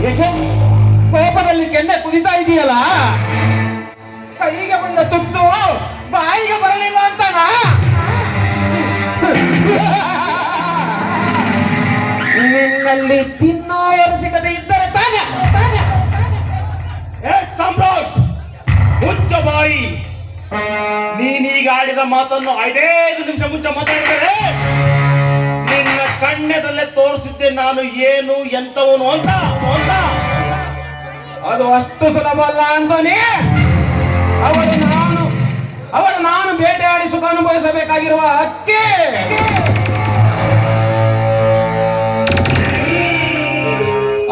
ಏಕೆ ಕೋಪದಲ್ಲಿ ಕೆನ್ನೆ ಕುದಿತಾ ಇದೆಯಲ್ಲ? ಕೈಗೆ ಬಂದ ತುತ್ತು ಬಾಯಿಗೆ ಬರಲಿಲ್ಲ ಅಂತಾನ? ನಿನ್ನಲ್ಲಿ ತಿನ್ನೋ ಸಿಗದೆ ಇದ್ದರೆ ತಾನೆ. ಸಾಮ್ರಾಟ್ ಮುಚ್ಚ ಬಾಯಿ. ನೀನೀಗ ಆಡಿದ ಮಾತನ್ನು 5 ನಿಮಿಷ ಮುಂಚೆ ಮಾತಾಡಿದರೆ ನಿನ್ನ ಕಣ್ಣೆದಲ್ಲೇ ತೋರಿಸಿದ್ದೆ ನಾನು ಏನು ಎಂತವನು ಅಂತ. ಅದು ಅಷ್ಟು ಸುಲಭ ಅಲ್ಲ ಅಂತಾನೆ. ಅವಳು ನಾನು ಬೇಟೆಯಾಡಿ ಸುಖ ಅನುಭವಿಸಬೇಕಾಗಿರುವ ಹಕ್ಕಿ.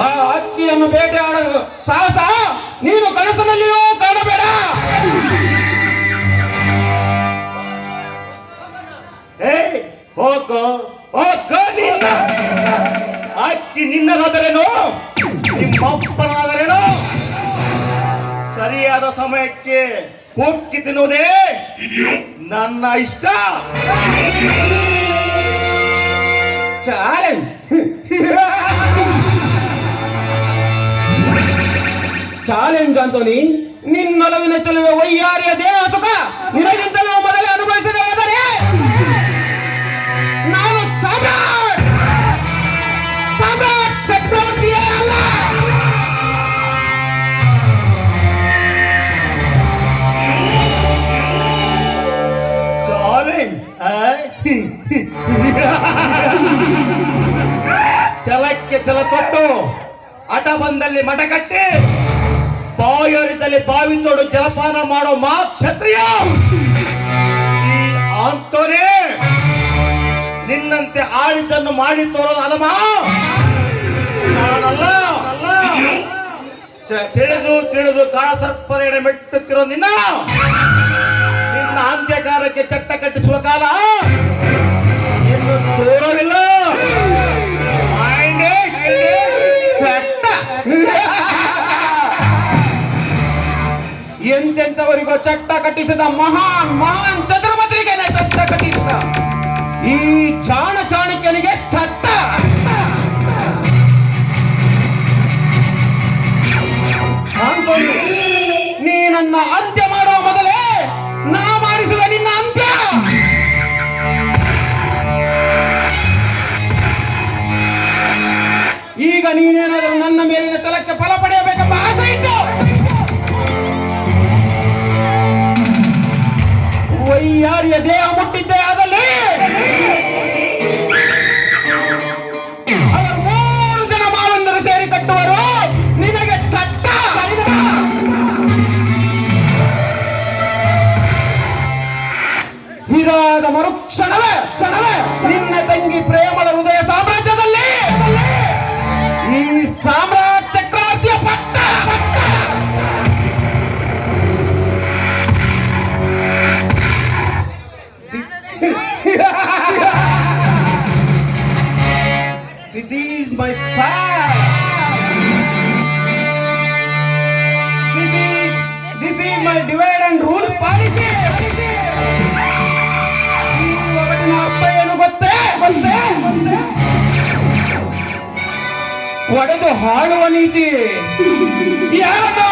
ಆ ಹಕ್ಕಿಯನ್ನು ಬೇಟೆಯಾಡಲು ಸಾಹಸ ನೀನು ಕನಸಿನಲ್ಲಿಯೂ ಕಾಣಬೇಡ. ಹೋಗೋ ನಿನ್ನ ಹಕ್ಕಿ ನಿನ್ನದಾದರೇನೋ ನಿಮ್ಮಪ್ಪನಾದರೇನೋ ಸರಿಯಾದ ಸಮಯಕ್ಕೆ ಕೊಕ್ಕಿ ತಿನ್ನುವುದೇ ನನ್ನ ಇಷ್ಟ. Challenge Anthony. ನಿನ್ನೊಲವಿನ ಚೆಲುವೆ ವೈಯಾರಿಯ ದೇಹ ಸುಖ ನಿನಗಿಂತಲೂ ಮೊದಲೇ ಅನುಭವಿಸಿದ ಹೋದರೆ ನಾನು ಸಾಮ್ರಾಟ್ ಚಕ್ರವರ್ತಿಯೇ ಅಲ್ಲ. ಚಾಲೆಂಜ್ ಛಲಕ್ಕೆ ಛಲ ತೊಟ್ಟು ಹಠ ಬಂದಲ್ಲಿ ಮಠ ಕಟ್ಟಿ ಬಾಯೋರಿದ್ದಲ್ಲಿ ಬಾವಿ ತೋಡು ಜಲಪಾನ ಮಾಡೋ ಮಾ ಕ್ಷತ್ರಿಯ ಅಂತೋರೇ ನಿನ್ನಂತೆ ಆಳಿದ್ದನ್ನು ಮಾಡಿ ತೋರೋದು ಅಲಮ ನಾನಲ್ಲ. ತಿಳಿದು ಕಾಳಸರ್ಪದ ಮೆಟ್ಟುತ್ತಿರೋ ನಿನ್ನ ಅಂತ್ಯಕಾರಕ್ಕೆ ಚಟ್ಟ ಕಟ್ಟಿಸುವ ಕಾಲ ಇನ್ನು ದೂರವಿಲ್ಲ. ಚಟ್ಟ ಎಂತೆಂತವರಿಗೂ ಚಟ್ಟ ಕಟ್ಟಿಸಿದ ಮಹಾನ್ ಚತುರ್ಮತಿಗೆ ಚಟ್ಟ ಕಟ್ಟಿಸಿದ ಈ ಚಾಣಕ್ಯನಿಗೆ ಚಟ್ಟ. ನೀ ನನ್ನ ಅಂತ್ಯ ಮಾಡುವ ಮೊದಲೇ ನಾ ಮಾಡಿಸುವ ನಿನ್ನ ಅಂತ್ಯ. ಈಗ ನೀನೇನಾದರೂ ನನ್ನ ಮೇಲಿನ ಛಲಕ್ಕೆ ಫಲ ಪಡೆಯಬೇಕೆಂಬ ಆಸೆ ಇತ್ತು. ವೈಯಾರಿಯ ದೇಹ ಮುಟ್ಟಿದ್ದೆ ಆದಲ್ಲಿ ಅವರು 3 ಜನ ಮಾವಂದರು ಸೇರಿ ಕಟ್ಟುವರು ನಿನಗೆ ಚಟ್ಟ. ಇದಾದ ಮರುಕ್ಷಣವೇ ನಿನ್ನ ತಂಗಿ ಪ್ರೇಮಳ ಹೃದಯ ಸಾಮ್ರಾಜ್ಯದಲ್ಲಿ ಈ ಸಾಮ್ರಾಟ್ ಚಕ್ರವರ್ತಿಯ ಪಟ್ಟ. This is my style. This is my divide and rule policy. ಅವತ್ತಿನ ಅರ್ಥ ಏನು ಗೊತ್ತೇ? ಒಡೆದು ಹಾಳುವ ನೀತಿ. ಯಾರನ್ನೋ